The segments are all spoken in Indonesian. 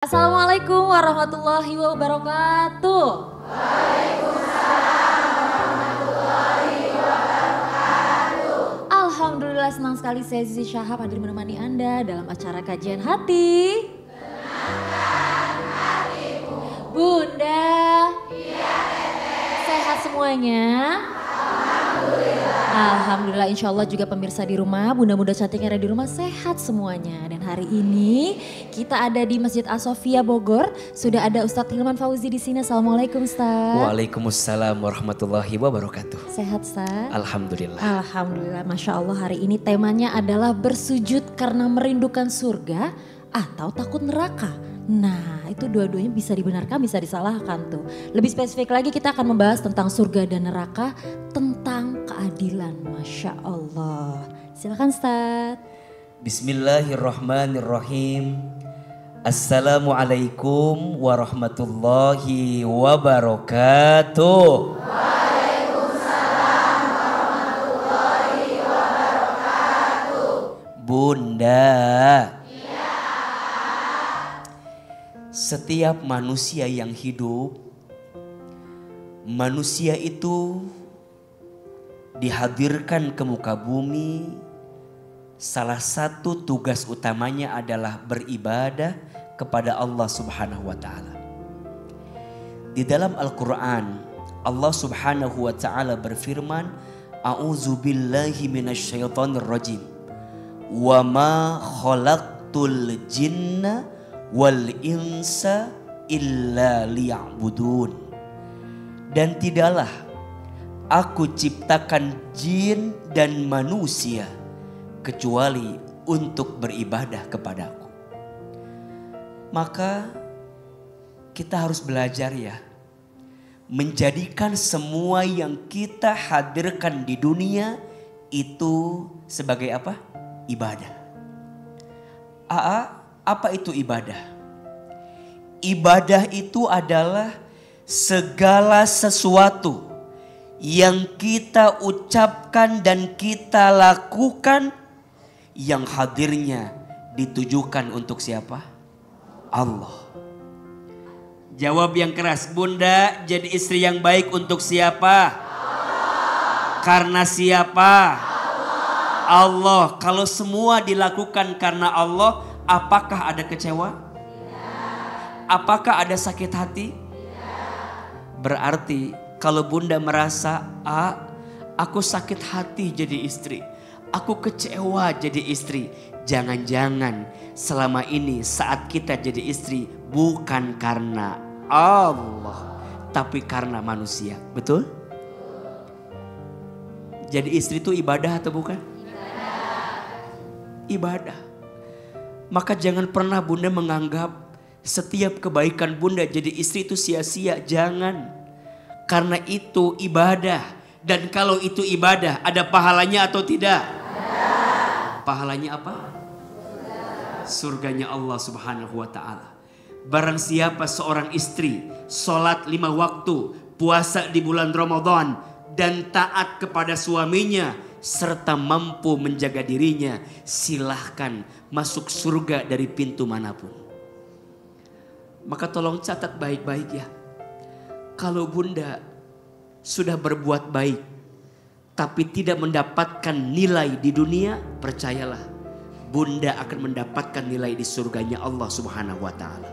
Assalamualaikum warahmatullahi wabarakatuh. Alhamdulillah senang sekali saya Zizi Syahab hadir menemani Anda dalam acara kajian hati. Bunda, sehat semuanya? Alhamdulillah, insya Allah juga pemirsa di rumah, bunda-bunda cantik yang ada di rumah sehat semuanya. Dan hari ini kita ada di Masjid As-Sofia Bogor. Sudah ada Ustadz Hilman Fauzi di sini. Assalamualaikum Ustadz. Waalaikumsalam warahmatullahi wabarakatuh. Sehat Ustadz? Alhamdulillah. Alhamdulillah, Masya Allah hari ini temanya adalah bersujud karena merindukan surga atau takut neraka. Nah itu dua-duanya bisa dibenarkan, bisa disalahkan tuh. Lebih spesifik lagi kita akan membahas tentang surga dan neraka, tentang keadilan. Masya Allah. Silakan Ustadz. Bismillahirrahmanirrahim. Assalamualaikum warahmatullahi wabarakatuh. Waalaikumsalam warahmatullahi wabarakatuh. Bunda. Setiap manusia yang hidup, manusia itu dihadirkan ke muka bumi. Salah satu tugas utamanya adalah beribadah kepada Allah Subhanahu wa taala. Di dalam Al-Qur'an, Allah Subhanahu wa taala berfirman, "A'udzubillahi minasyaitonir rajim. Wa ma khalaqtul jinna wal insa illa liya'budun." Dan tidaklah aku ciptakan jin dan manusia kecuali untuk beribadah kepadaku. Maka kita harus belajar ya, menjadikan semua yang kita hadirkan di dunia itu sebagai apa? Ibadah. Apa itu ibadah? Ibadah itu adalah segala sesuatu yang kita ucapkan dan kita lakukan yang hadirnya ditujukan untuk siapa? Allah. Jawab yang keras, Bunda, jadi istri yang baik untuk siapa? Allah. Karena siapa? Allah. Kalau semua dilakukan karena Allah, apakah ada kecewa? Tidak. Apakah ada sakit hati? Tidak. Berarti kalau Bunda merasa, aku sakit hati jadi istri, aku kecewa jadi istri, jangan-jangan selama ini saat kita jadi istri bukan karena Allah, tapi karena manusia. Betul? Jadi istri itu ibadah atau bukan? Ibadah. Maka jangan pernah Bunda menganggap setiap kebaikan Bunda jadi istri itu sia-sia. Jangan. Karena itu ibadah. Dan kalau itu ibadah, ada pahalanya atau tidak? Ada. Pahalanya apa? Surganya Allah Subhanahu wa ta'ala. Barang siapa seorang istri sholat 5 waktu, puasa di bulan Ramadan, dan taat kepada suaminya serta mampu menjaga dirinya, silahkan masuk surga dari pintu manapun. Maka tolong catat baik-baik ya. Kalau Bunda sudah berbuat baik tapi tidak mendapatkan nilai di dunia, percayalah Bunda akan mendapatkan nilai di surganya Allah Subhanahu wa taala.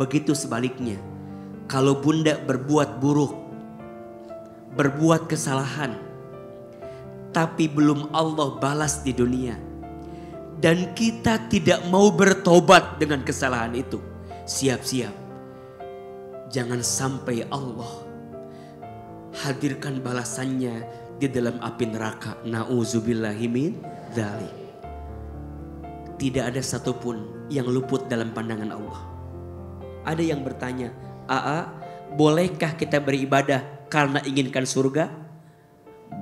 Begitu sebaliknya, kalau Bunda berbuat buruk, berbuat kesalahan, tapi belum Allah balas di dunia, dan kita tidak mau bertobat dengan kesalahan itu, siap-siap jangan sampai Allah hadirkan balasannya di dalam api neraka. Na'udzubillahi min dzalik. Tidak ada satupun yang luput dalam pandangan Allah. Ada yang bertanya, bolehkah kita beribadah karena inginkan surga?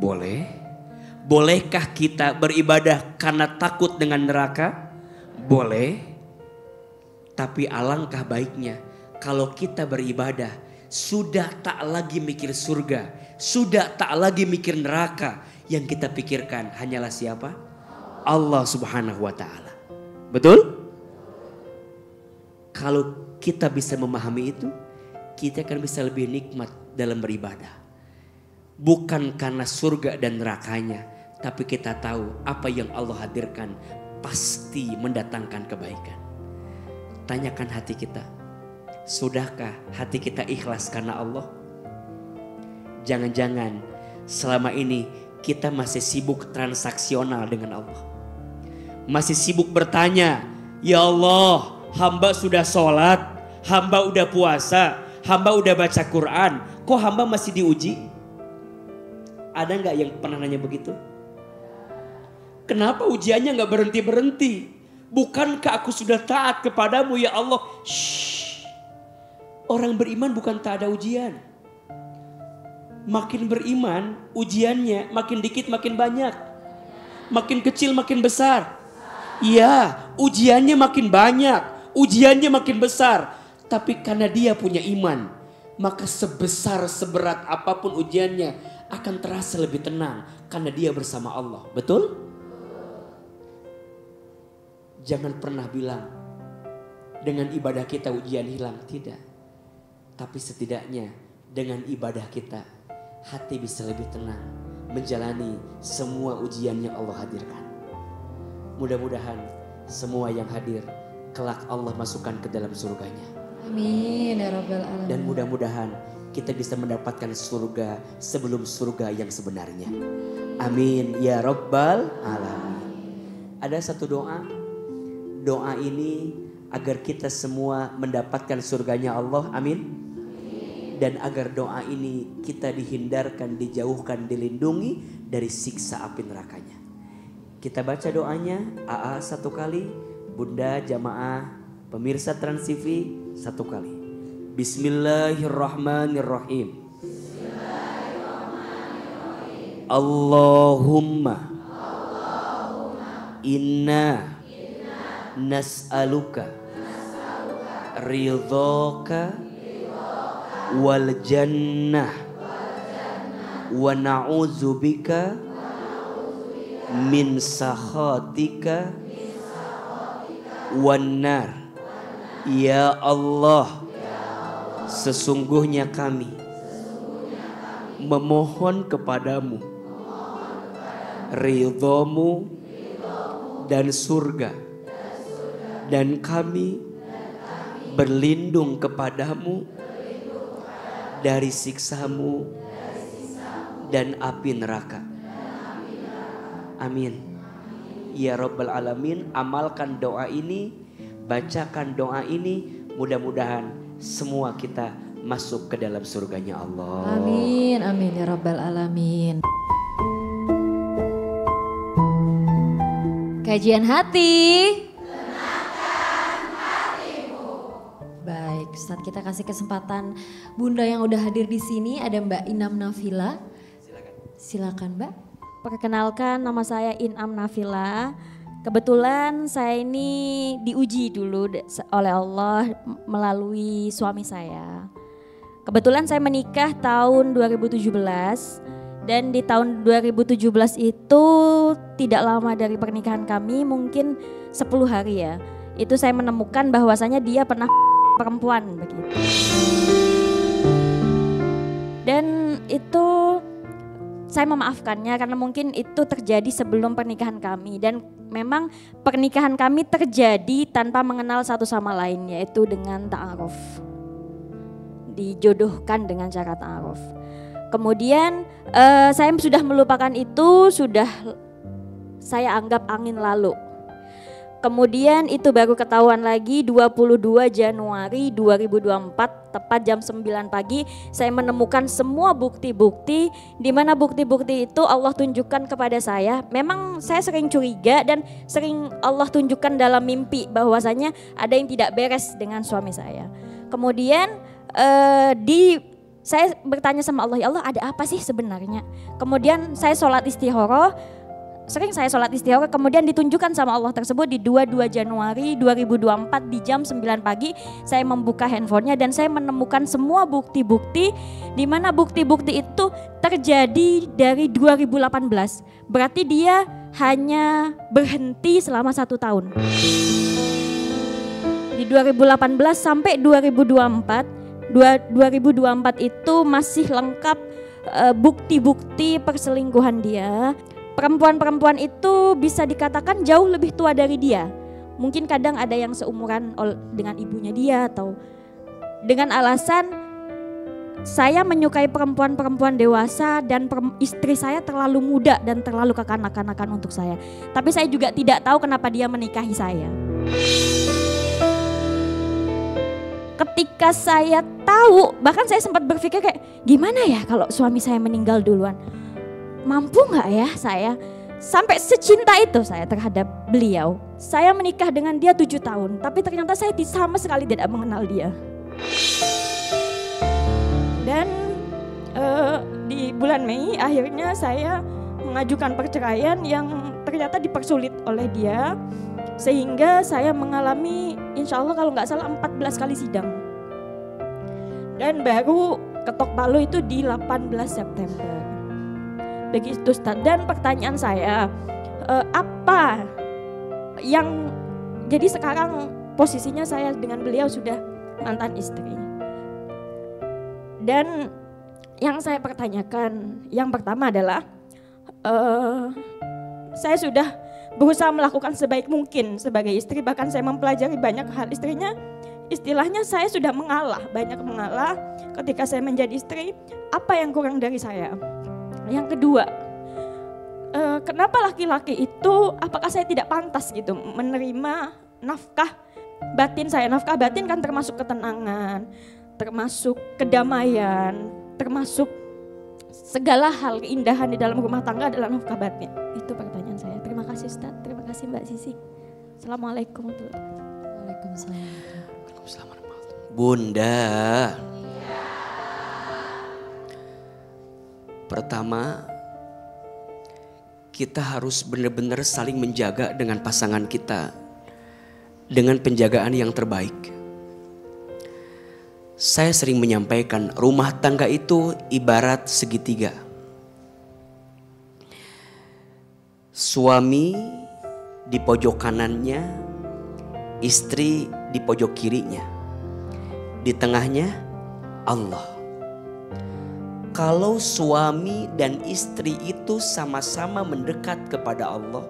Boleh. Bolehkah kita beribadah karena takut dengan neraka? Boleh. Tapi alangkah baiknya kalau kita beribadah sudah tak lagi mikir surga, sudah tak lagi mikir neraka. Yang kita pikirkan hanyalah siapa? Allah Subhanahu wa ta'ala. Betul? Kalau kita bisa memahami itu, kita akan bisa lebih nikmat dalam beribadah. Bukan karena surga dan nerakanya, tapi kita tahu apa yang Allah hadirkan pasti mendatangkan kebaikan. Tanyakan hati kita, sudahkah hati kita ikhlas karena Allah? Jangan-jangan selama ini kita masih sibuk transaksional dengan Allah. Masih sibuk bertanya, ya Allah, hamba sudah sholat, hamba udah puasa, hamba udah baca Quran, kok hamba masih diuji? Ada nggak yang pernah nanya begitu? Kenapa ujiannya nggak berhenti-berhenti? Bukankah aku sudah taat kepadamu ya Allah? Shh. Orang beriman bukan tak ada ujian. Makin beriman, ujiannya makin dikit makin banyak. Makin kecil makin besar. Iya, ujiannya makin banyak, ujiannya makin besar. Tapi karena dia punya iman, maka sebesar seberat apapun ujiannya akan terasa lebih tenang. Karena dia bersama Allah, betul? Jangan pernah bilang dengan ibadah kita ujian hilang, tidak. Tapi setidaknya dengan ibadah kita hati bisa lebih tenang menjalani semua ujian yang Allah hadirkan. Mudah-mudahan semua yang hadir kelak Allah masukkan ke dalam surganya. Amin ya Rabbal Alamin. Dan mudah-mudahan kita bisa mendapatkan surga sebelum surga yang sebenarnya. Amin ya Rabbal Alamin. Ada satu doa. Doa ini agar kita semua mendapatkan surganya Allah. Amin. Dan agar doa ini kita dihindarkan, dijauhkan, dilindungi dari siksa api nerakanya. Kita baca doanya, AA satu kali, Bunda, jamaah, pemirsa Trans TV satu kali. Bismillahirrahmanirrahim. Allahumma inna nas'aluka ridhaka wal jannah wa na'udzubika min sakhatika wan nar. Ya Allah, sesungguhnya kami memohon kepadamu ridhamu dan surga, dan kami berlindung kepadamu dari siksamu dan api neraka. Amin. Ya Rabbal Alamin, amalkan doa ini, bacakan doa ini, mudah-mudahan semua kita masuk ke dalam surganya Allah. Amin, amin ya Rabbal Alamin. Kajian hati. Baik, saat kita kasih kesempatan Bunda yang udah hadir di sini, ada Mbak Inam Nafila. Silakan Mbak. Perkenalkan, nama saya Inam Nafila. Kebetulan saya ini diuji dulu oleh Allah melalui suami saya. Kebetulan saya menikah tahun 2017 dan di tahun 2017 itu tidak lama dari pernikahan kami, mungkin 10 hari ya. Itu saya menemukan bahwasanya dia pernah perempuan begitu. Dan itu saya memaafkannya karena mungkin itu terjadi sebelum pernikahan kami. Dan memang pernikahan kami terjadi tanpa mengenal satu sama lain, yaitu dengan ta'aruf. Dijodohkan dengan cara ta'aruf. Kemudian saya sudah melupakan itu, sudah saya anggap angin lalu. Kemudian itu baru ketahuan lagi 22 Januari 2024 tepat jam 9 pagi saya menemukan semua bukti-bukti, di mana bukti-bukti itu Allah tunjukkan kepada saya. Memang saya sering curiga dan sering Allah tunjukkan dalam mimpi bahwasanya ada yang tidak beres dengan suami saya. Kemudian saya bertanya sama Allah, ya Allah ada apa sih sebenarnya? Kemudian saya sholat istikharah. Sering saya sholat istikharah, kemudian ditunjukkan sama Allah tersebut di 22 Januari 2024 di jam 9 pagi saya membuka handphonenya dan saya menemukan semua bukti-bukti, di mana bukti-bukti itu terjadi dari 2018. Berarti dia hanya berhenti selama 1 tahun. Di 2018 sampai 2024, 2024 itu masih lengkap bukti-bukti perselingkuhan dia. Perempuan-perempuan itu bisa dikatakan jauh lebih tua dari dia. Mungkin kadang ada yang seumuran dengan ibunya dia, atau dengan alasan saya menyukai perempuan-perempuan dewasa dan istri saya terlalu muda dan terlalu kekanak-kanakan untuk saya. Tapi saya juga tidak tahu kenapa dia menikahi saya. Ketika saya tahu, bahkan saya sempat berpikir kayak gimana ya kalau suami saya meninggal duluan. Mampu gak ya saya? Sampai secinta itu saya terhadap beliau. Saya menikah dengan dia 7 tahun, tapi ternyata saya sama sekali tidak mengenal dia. Dan di bulan Mei akhirnya saya mengajukan perceraian yang ternyata dipersulit oleh dia. Sehingga saya mengalami insya Allah kalau nggak salah 14 kali sidang. Dan baru ketok palu itu di 18 September. Begitu Ustaz. Dan pertanyaan saya, apa yang jadi sekarang posisinya saya dengan beliau sudah mantan istri. Dan yang saya pertanyakan, yang pertama adalah saya sudah berusaha melakukan sebaik mungkin sebagai istri, bahkan saya mempelajari banyak hal istrinya. Istilahnya saya sudah banyak mengalah ketika saya menjadi istri. Apa yang kurang dari saya? Yang kedua, kenapa laki-laki itu, apakah saya tidak pantas gitu menerima nafkah batin saya? Nafkah batin kan termasuk ketenangan, termasuk kedamaian, termasuk segala hal keindahan di dalam rumah tangga adalah nafkah batin. Itu pertanyaan saya. Terima kasih Ustaz, terima kasih Mbak Sisi. Assalamualaikum warahmatullahi wabarakatuh. Waalaikumsalam. Bunda, pertama kita harus benar-benar saling menjaga dengan pasangan kita dengan penjagaan yang terbaik. Saya sering menyampaikan rumah tangga itu ibarat segitiga. Suami di pojok kanannya, istri di pojok kirinya. Di tengahnya Allah. Kalau suami dan istri itu sama-sama mendekat kepada Allah,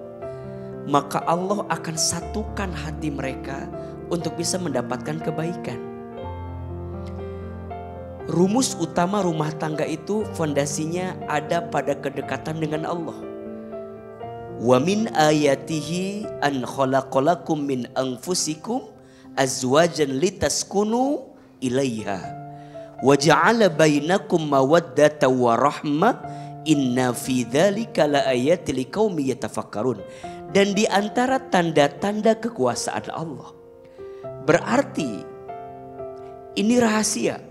maka Allah akan satukan hati mereka untuk bisa mendapatkan kebaikan. Rumus utama rumah tangga itu fondasinya ada pada kedekatan dengan Allah. Wa min ayatihi an khalaqalakum min anfusikum azwajan litaskunu ilaiha wa ja'ala bainakum mawaddatan wa rahmah inna fi dzalika laayatil liqaumin yatafakkarun. Dan di antara tanda-tanda kekuasaan Allah, berarti ini rahasia.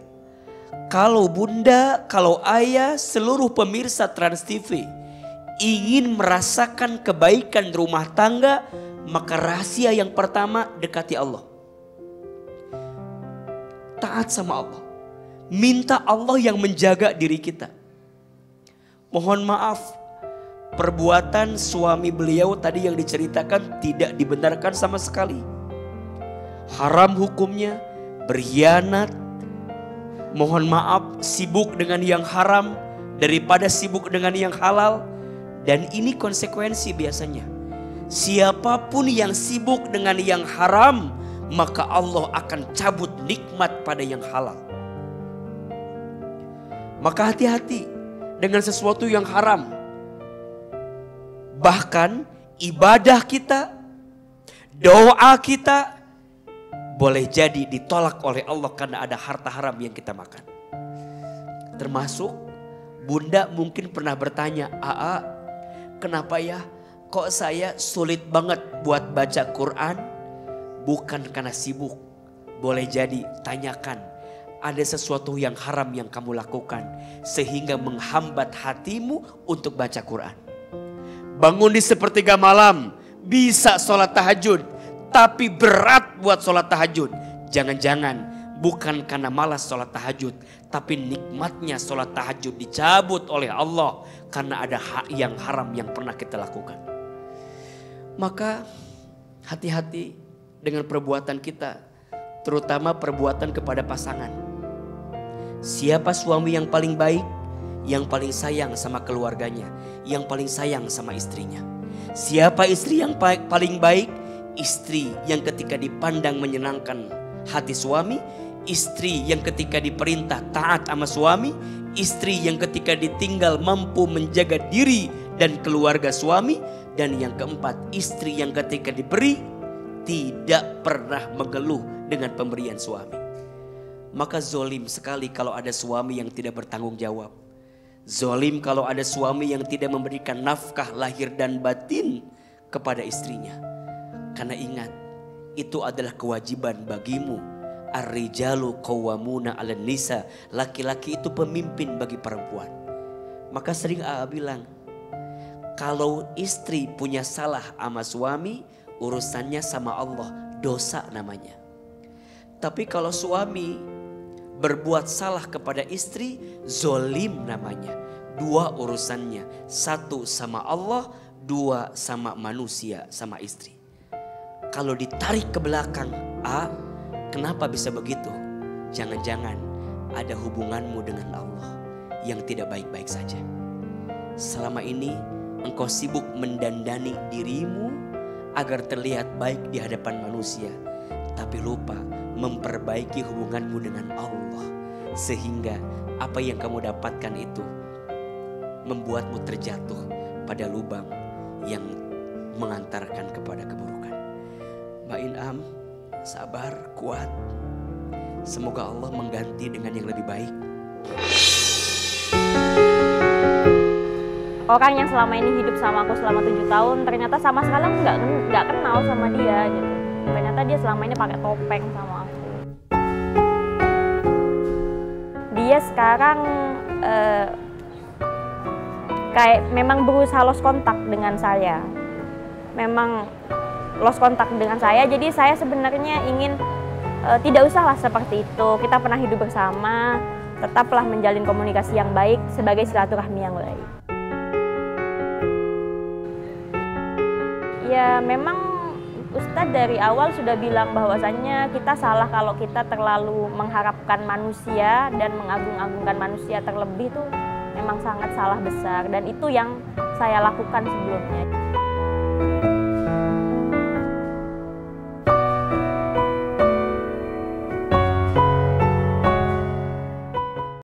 Kalau bunda, kalau ayah, seluruh pemirsa Trans TV ingin merasakan kebaikan rumah tangga, maka rahasia yang pertama, dekati Allah. Taat sama Allah. Minta Allah yang menjaga diri kita. Mohon maaf, perbuatan suami beliau tadi yang diceritakan tidak dibenarkan sama sekali. Haram hukumnya, berkhianat. Mohon maaf, sibuk dengan yang haram daripada sibuk dengan yang halal. Dan ini konsekuensi biasanya. Siapapun yang sibuk dengan yang haram, maka Allah akan cabut nikmat pada yang halal. Maka hati-hati dengan sesuatu yang haram. Bahkan ibadah kita, doa kita boleh jadi ditolak oleh Allah karena ada harta haram yang kita makan. Termasuk bunda mungkin pernah bertanya, kenapa ya kok saya sulit banget buat baca Quran? Bukan karena sibuk. Boleh jadi tanyakan, ada sesuatu yang haram yang kamu lakukan sehingga menghambat hatimu untuk baca Quran. Bangun di sepertiga malam, bisa sholat tahajud, tapi berat buat sholat tahajud. Jangan-jangan bukan karena malas sholat tahajud, tapi nikmatnya sholat tahajud dicabut oleh Allah karena ada hak yang haram yang pernah kita lakukan. Maka hati-hati dengan perbuatan kita. terutama perbuatan kepada pasangan. Siapa suami yang paling baik? Yang paling sayang sama keluarganya, yang paling sayang sama istrinya. Siapa istri yang paling baik? Istri yang ketika dipandang menyenangkan hati suami, istri yang ketika diperintah taat sama suami, istri yang ketika ditinggal mampu menjaga diri dan keluarga suami, dan yang keempat, istri yang ketika diberi tidak pernah mengeluh dengan pemberian suami. Maka zolim sekali kalau ada suami yang tidak bertanggung jawab. Zolim kalau ada suami yang tidak memberikan nafkah lahir dan batin kepada istrinya. Karena ingat, itu adalah kewajiban bagimu. Ar-rijalu qawwamuna 'alan nisa. Laki-laki itu pemimpin bagi perempuan. Maka sering AA bilang, kalau istri punya salah sama suami, urusannya sama Allah, dosa namanya. Tapi kalau suami berbuat salah kepada istri, zolim namanya. Dua urusannya, satu sama Allah, dua sama manusia, sama istri. Kalau ditarik ke belakang, kenapa bisa begitu? Jangan-jangan ada hubunganmu dengan Allah yang tidak baik-baik saja. Selama ini engkau sibuk mendandani dirimu agar terlihat baik di hadapan manusia, tapi lupa memperbaiki hubunganmu dengan Allah, sehingga apa yang kamu dapatkan itu membuatmu terjatuh pada lubang yang mengantarkan kepada keburukan. Mbak Inam, sabar, kuat. Semoga Allah mengganti dengan yang lebih baik. Orang yang selama ini hidup sama aku selama 7 tahun, ternyata sama sekali aku nggak kenal sama dia gitu. Ternyata dia selama ini pakai topeng sama aku. Dia sekarang kayak memang berusaha lost kontak dengan saya. Memang lost kontak dengan saya, jadi saya sebenarnya ingin tidak usahlah seperti itu. Kita pernah hidup bersama, tetaplah menjalin komunikasi yang baik sebagai silaturahmi yang baik. Ya memang Ustadz dari awal sudah bilang bahwasannya kita salah kalau kita terlalu mengharapkan manusia dan mengagung-agungkan manusia terlebih, itu memang sangat salah besar, dan itu yang saya lakukan sebelumnya.